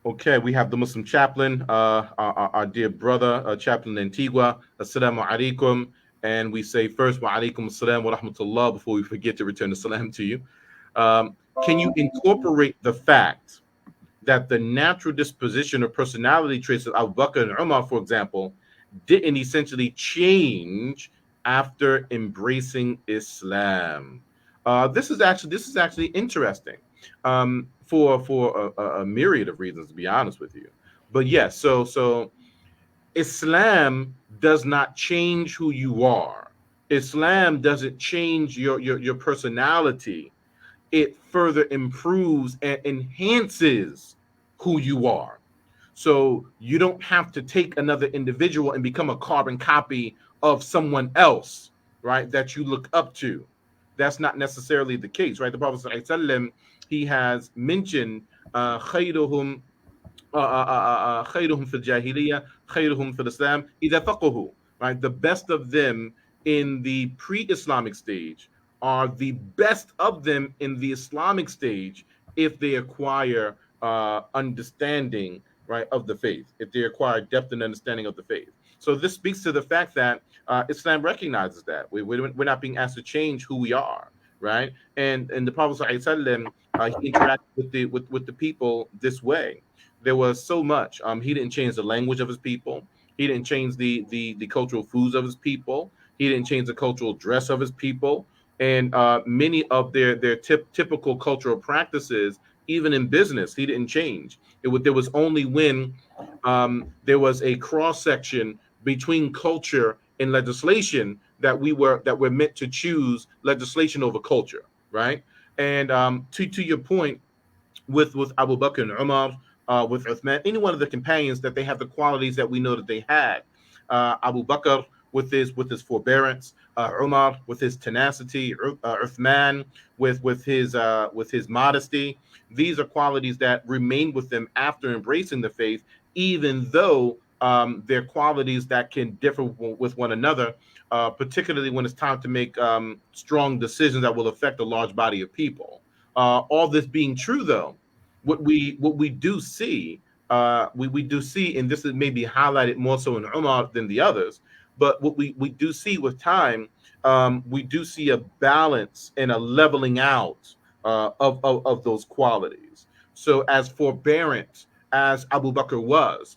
Okay, we have the Muslim chaplain, our dear brother, Chaplain Antigua. Assalamu alaikum. And we say first, wa alaikum assalam wa rahmatullah, before we forget to return the salam to you. Can you incorporate the fact that the natural disposition or personality traits of Abu Bakr and Umar, for example, didn't essentially change after embracing Islam. This is actually interesting for a myriad of reasons, to be honest with you. But yes, so Islam does not change who you are. Islam doesn't change your personality. It further improves and enhances who you are. So you don't have to take another individual and become a carbon copy of someone else, right? That you look up to. That's not necessarily the case, right? The Prophet ﷺ, he has mentioned خيرهم خيرهم في الجاهلية خيرهم في الإسلام إذا فقهوا, right? The best of them in the pre-Islamic stage are the best of them in the Islamic stage if they acquire understanding, right, of the faith, if they acquire depth and understanding of the faith. So this speaks to the fact that Islam recognizes that we're not being asked to change who we are, right? And the Prophet ﷺ, he interacted with the people this way. There was so much. He didn't change the language of his people. He didn't change the cultural foods of his people. He didn't change the cultural dress of his people. And many of their typical cultural practices, even in business, he didn't change. There was only when there was a cross section between culture and legislation that we're meant to choose legislation over culture, right? And to your point, with Abu Bakr and Umar, with Uthman, any one of the companions, that they have the qualities that we know that they had. Abu Bakr with his forbearance, Umar with his tenacity, Uthman with his modesty. These are qualities that remain with them after embracing the faith, even though they're qualities that can differ with one another, particularly when it's time to make strong decisions that will affect a large body of people. All this being true, though, what we do see, we do see, and this is maybe highlighted more so in Umar than the others, but what we do see with time, we do see a balance and a leveling out of those qualities. So as forbearant as Abu Bakr was,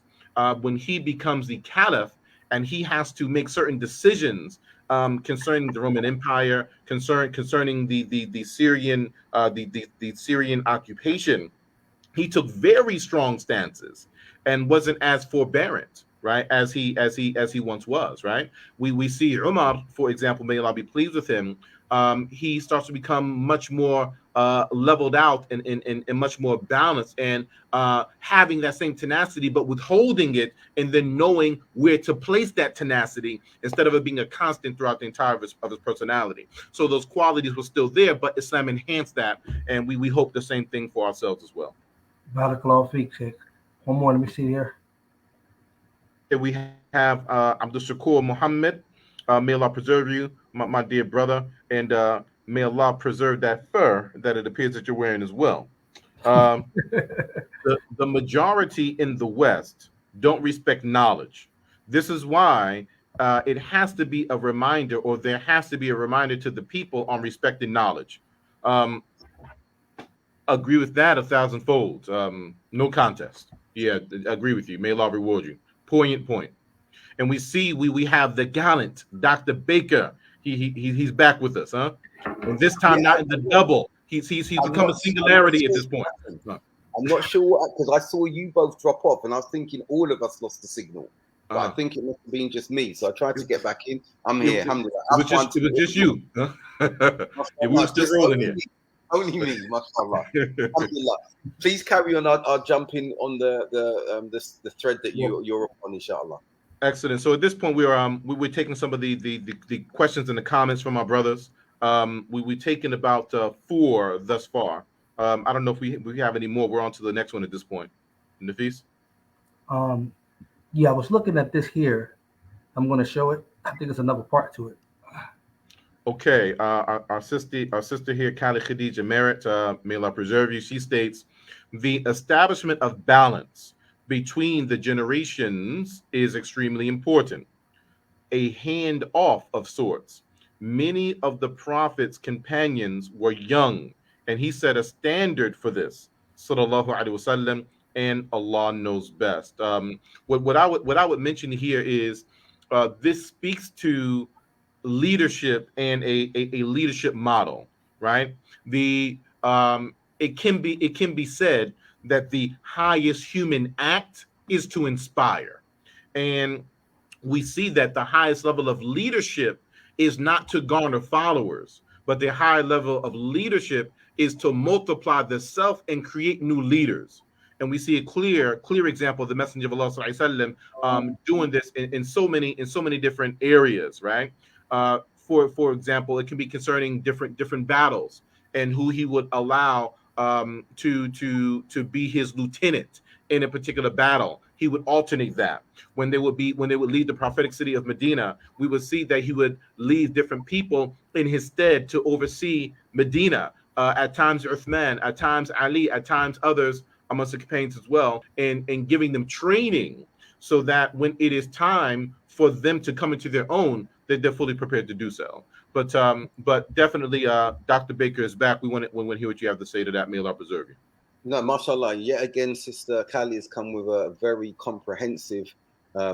when he becomes the caliph and he has to make certain decisions concerning the Roman Empire, concerning the Syrian the Syrian occupation, he took very strong stances and wasn't as forbearant, right, as he once was, right. We see Umar, for example, may Allah be pleased with him. He starts to become much more leveled out and much more balanced, and having that same tenacity, but withholding it, and then knowing where to place that tenacity instead of it being a constant throughout the entire of his personality. So those qualities were still there, but Islam enhanced that, and we hope the same thing for ourselves as well. Barakallahu feek, Sheikh. One more, let me see here. Here we have Abdul Shakur Muhammad. May Allah preserve you, my dear brother, and may Allah preserve that fur that it appears that you're wearing as well. Um, the majority in the West don't respect knowledge. This is why it has to be a reminder, or there has to be a reminder to the people on respecting knowledge. Um, agree with that a thousand folds. No contest. Yeah, agree with you. May Allah reward you. Poignant point. And we see we have the gallant Dr. Baker. He's back with us, huh? And this time Yeah, not in the double. He's become a I'm not singularity at sure this point. what happened. Huh. I'm not sure because I saw you both drop off, and I was thinking all of us lost the signal. But I Uh-huh. think it must have been just me. So I tried to It, get back in. I'm it, here. it, Alhamdulillah. it was Have just fun it was today, just everyone. you. Huh? Yeah, we were Mashallah. still Just rolling only here. me. Only me. Mashallah. Alhamdulillah. Please carry on. I'll jump in on the thread that Well, you're on, inshallah. excellent. So at this point, we're taking some of the questions and the comments from our brothers. We've taken about four thus far. I don't know if we have any more. We're on to the next one at this point. Nafis? Um, yeah, I was looking at this here. I'm going to show it. I think it's another part to it. Okay, our sister here, Kali Khadija Merritt, may Allah preserve you. She states, the establishment of balance between the generations is extremely important. A handoff of sorts. Many of the Prophet's companions were young, and he set a standard for this. Sallallahu Alaihi Wasallam, and Allah knows best. What I would mention here is this speaks to leadership and a leadership model, right? The it can be said that the highest human act is to inspire. And we see that the highest level of leadership is not to garner followers, but the high level of leadership is to multiply the self and create new leaders. And we see a clear example of the Messenger of Allah sallallahu alaihi wasallam doing this in so many different areas, right? For example, it can be concerning different battles and who he would allow to be his lieutenant in a particular battle. He would alternate that. When they would lead the prophetic city of Medina, we would see that he would leave different people in his stead to oversee Medina. At times Uthman, at times Ali, at times others amongst the companions as well, and giving them training so that when it is time for them to come into their own, that they're fully prepared to do so. But definitely, Dr. Bakr is back. We want to hear what you have to say to that. May Allah preserve you. No, mashallah. Yet again, Sister Kali has come with a very comprehensive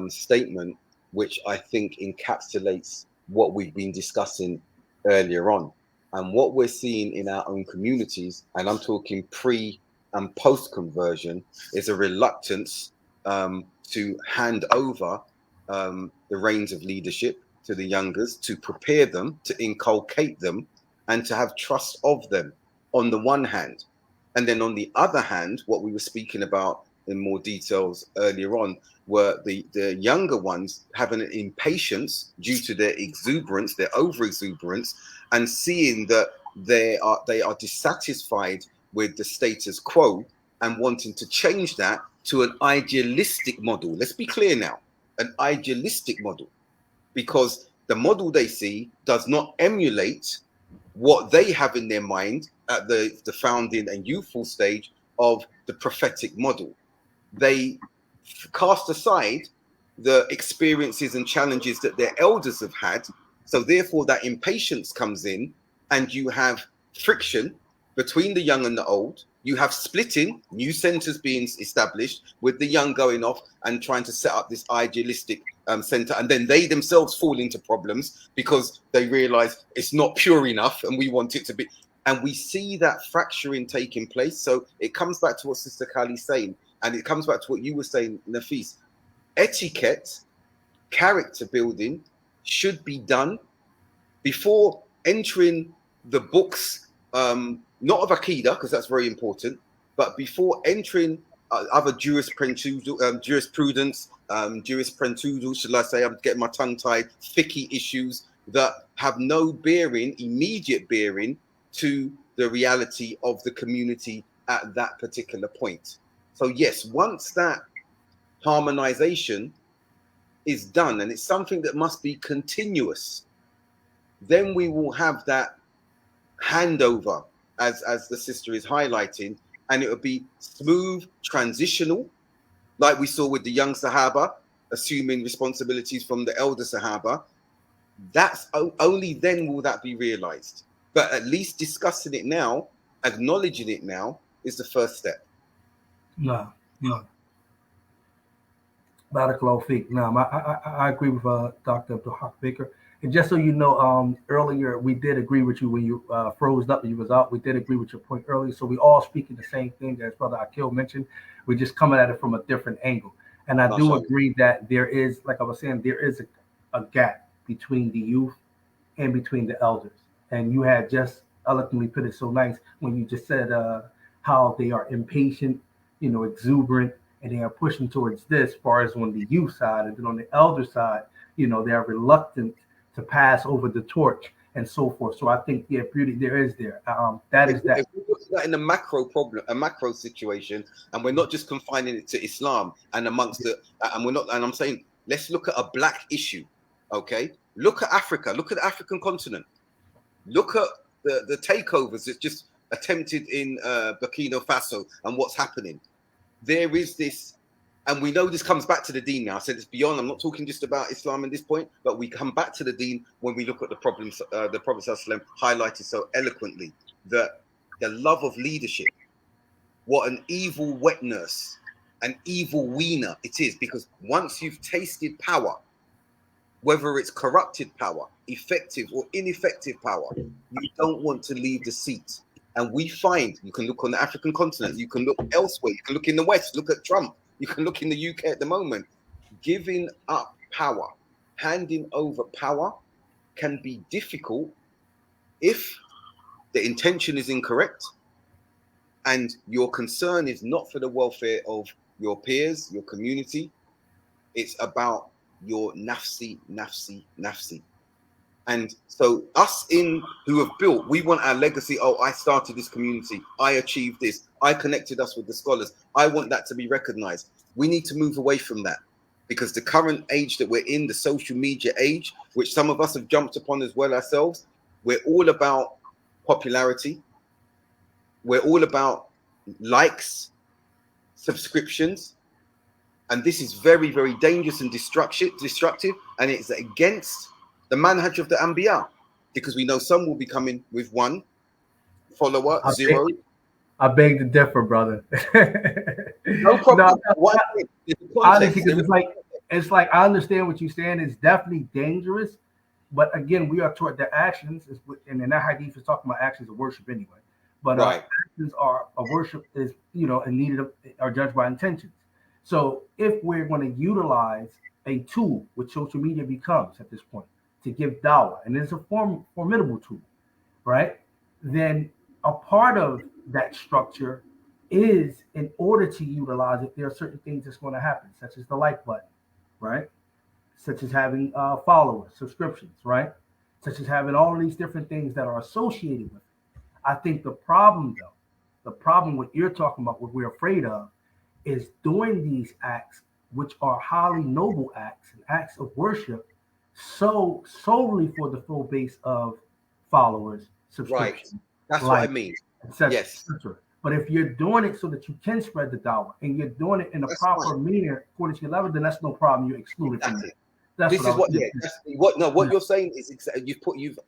statement, which I think encapsulates what we've been discussing earlier on. And what we're seeing in our own communities, and I'm talking pre and post conversion, is a reluctance to hand over the reins of leadership to the youngers, to prepare them, to inculcate them, and to have trust of them on the one hand. And then on the other hand, what we were speaking about in more details earlier on were the younger ones having an impatience due to their exuberance, their over exuberance, and seeing that they are dissatisfied with the status quo and wanting to change that to an idealistic model. Let's be clear now, an idealistic model, because the model they see does not emulate what they have in their mind at the founding and youthful stage of the prophetic model. They cast aside the experiences and challenges that their elders have had. So therefore that impatience comes in, and you have friction between the young and the old. You have splitting, new centers being established, with the young going off and trying to set up this idealistic center, and then they themselves fall into problems because they realize it's not pure enough and we want it to be. And we see that fracturing taking place. So it comes back to what Sister Kali's saying, and it comes back to what you were saying, Nafis. Etiquette, character building should be done before entering the books, not of Aqidah, because that's very important, but before entering other jurisprudence, should I say, I'm getting my tongue tied, fiqhy issues that have no bearing, immediate bearing, to the reality of the community at that particular point. So yes, once that harmonization is done, and it's something that must be continuous, then we will have that handover, as the sister is highlighting, and it will be smooth, transitional, like we saw with the young Sahaba, assuming responsibilities from the elder Sahaba. That's only then will that be realized. But at least discussing it now, acknowledging it now, is the first step. No. Barakallahu feek. No, I agree with Dr. Abdul Haq Baker. And just so you know, earlier we did agree with you when you froze up and you was out. We did agree with your point earlier. So we all speaking the same thing as Brother Aqil mentioned. We're just coming at it from a different angle. And I do agree that there is, like I was saying, there is a gap between the youth and between the elders. And you had just eloquently put it so nice when you just said how they are impatient, exuberant, and they are pushing towards this, as far as on the youth side. And then on the elder side, they are reluctant to pass over the torch and so forth. So I think, yeah, beauty there is there. That is that. If we look at that in a macro problem, a macro situation, and we're not just confining it to Islam and amongst the, and we're not, and I'm saying, let's look at a black issue. Okay, look at Africa. Look at the African continent. Look at the takeovers that's just attempted in Burkina Faso and what's happening. There is this, and we know this comes back to the deen now. I said it's beyond. I'm not talking just about Islam at this point, but we come back to the deen when we look at the problems the Prophet ﷺ highlighted so eloquently, that the love of leadership, what an evil wet nurse, an evil weaner it is, because once you've tasted power, whether it's corrupted power, effective or ineffective power. You don't want to leave the seat. And we find, you can look on the African continent, you can look elsewhere, you can look in the West, look at Trump, you can look in the UK at the moment. Giving up power, handing over power can be difficult if the intention is incorrect and your concern is not for the welfare of your peers, your community. It's about your nafsi. And so us who have built, we want our legacy. Oh, I started this community. I achieved this. I connected us with the scholars. I want that to be recognized. We need to move away from that, because the current age that we're in, the social media age, which some of us have jumped upon as well ourselves, we're all about popularity. We're all about likes, subscriptions. And this is very, very dangerous and destructive, and it's against the manhaj of the Anbiya, because we know some will be coming with 1 follower, 0. I beg to differ, brother. No problem. Honestly, because it's like I understand what you're saying. It's definitely dangerous, but again, we are toward the actions, and in that hadith is talking about actions of worship anyway. But actions are of worship is and needed are judged by intentions. So if we're going to utilize a tool, which social media becomes at this point, to give dawah, and it's a formidable tool, right? Then a part of that structure is, in order to utilize it, there are certain things that's going to happen, such as the like button, right? Such as having followers, subscriptions, right? Such as having all of these different things that are associated with it. I think the problem, though, what you're talking about, what we're afraid of, is doing these acts, which are highly noble acts and acts of worship, so solely for the full base of followers, subscriptions. Right. That's what I mean. Yes. But if you're doing it so that you can spread the dawah, and you're doing it in a proper manner according to your level, then that's no problem. You're excluded from it. What you're saying is exactly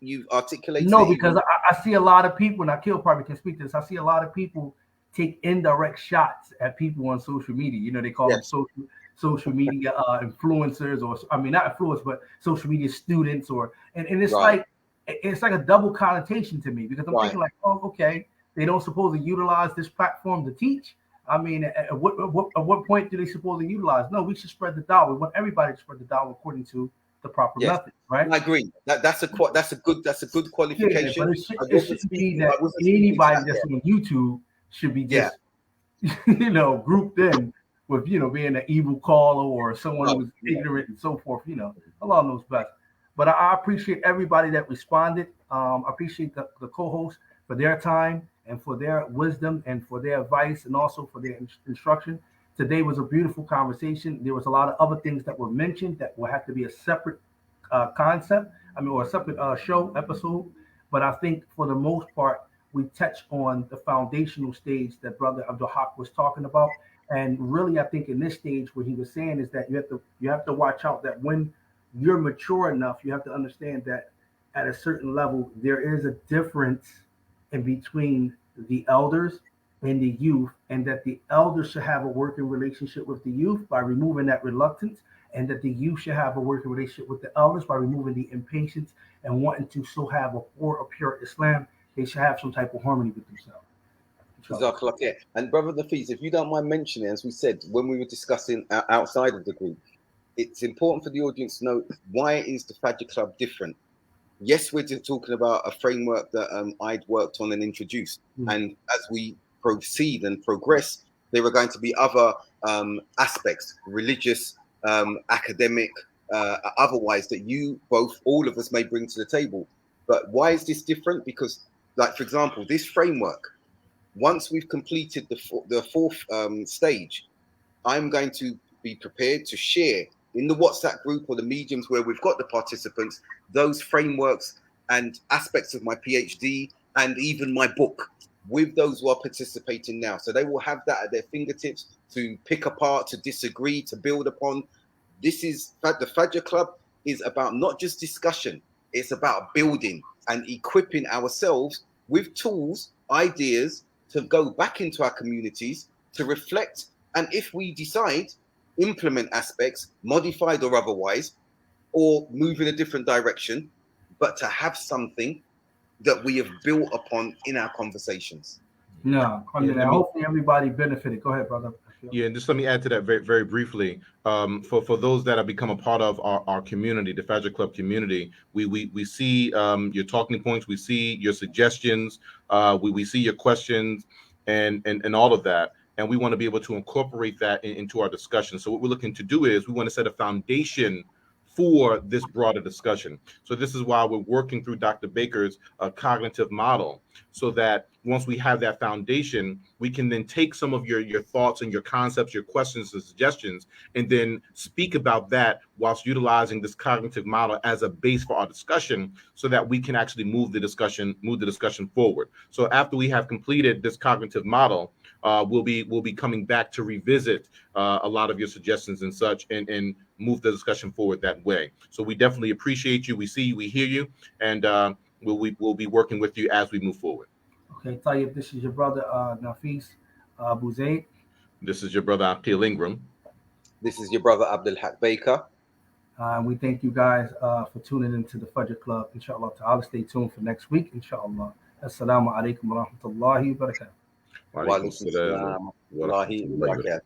you've articulated. No, because I see a lot of people, and Aqil probably can speak to this. I see a lot of people take indirect shots at people on social media. They call them social media influencers, or I mean not influencers, but social media students, and it's like a double connotation to me, because I'm thinking like, oh, okay, they don't suppose to utilize this platform to teach. I mean, at what point do they suppose to utilize? No, we should spread the dawah. We want everybody to spread the dawah according to the proper method, right? I agree. That's a good qualification. Yeah, but it shouldn't be that anybody that's on YouTube should be just grouped in with being an evil caller or someone who's ignorant and so forth. Allah knows best. But I appreciate everybody that responded. I appreciate the co-hosts for their time and for their wisdom and for their advice and also for their instruction. Today was a beautiful conversation. There was a lot of other things that were mentioned that will have to be a separate concept, or a separate show episode. But I think for the most part, we touched on the foundational stage that Brother Abdul Haq was talking about. And really, I think in this stage, what he was saying is that you have to watch out that when you're mature enough, you have to understand that at a certain level, there is a difference in between the elders and the youth, and that the elders should have a working relationship with the youth by removing that reluctance, and that the youth should have a working relationship with the elders by removing the impatience and wanting to so have a pure Islam. They should have some type of harmony with themselves. And Brother Nafis, if you don't mind mentioning, as we said when we were discussing outside of the group, it's important for the audience to know, why is the Fajr Club different? Yes, we're just talking about a framework that I'd worked on and introduced. And as we proceed and progress, there are going to be other aspects, religious, academic, otherwise, that all of us may bring to the table. But why is this different? Because, like, for example, this framework, once we've completed the fourth stage, I'm going to be prepared to share in the WhatsApp group or the mediums where we've got the participants, those frameworks and aspects of my PhD and even my book with those who are participating now. So they will have that at their fingertips to pick apart, to disagree, to build upon. The Fajr Club is about not just discussion, it's about building and equipping ourselves with tools, ideas to go back into our communities, to reflect, and if we decide, implement aspects, modified or otherwise, or move in a different direction, but to have something that we have built upon in our conversations. No, I mean, hopefully everybody benefited. Go ahead, brother. Yeah, and just let me add to that very, very briefly. For those that have become a part of our community, the Fajr Club community, we see your talking points, we see your suggestions, we see your questions, and all of that, and we want to be able to incorporate that into our discussion. So what we're looking to do is we want to set a foundation for this broader discussion. So this is why we're working through Dr. Baker's cognitive model, so that once we have that foundation, we can then take some of your thoughts and your concepts, your questions and suggestions, and then speak about that whilst utilizing this cognitive model as a base for our discussion, so that we can actually move the discussion forward. So after we have completed this cognitive model, we'll be coming back to revisit a lot of your suggestions and such, and move the discussion forward that way. So we definitely appreciate you. We see you, we hear you, and we'll be working with you as we move forward. Okay, Tayyip, this is your brother Nafis Abu Zaid. This is your brother Aqil Ingram. This is your brother Abdul Haq Baker. We thank you guys for tuning into the Fajr Club. Inshallah ta'ala. Stay tuned for next week. Inshallah. Assalamu alaikum wa rahmatullahi wa barakatuh. Wa alaikum salam wa rahmatullahi wa barakatuh.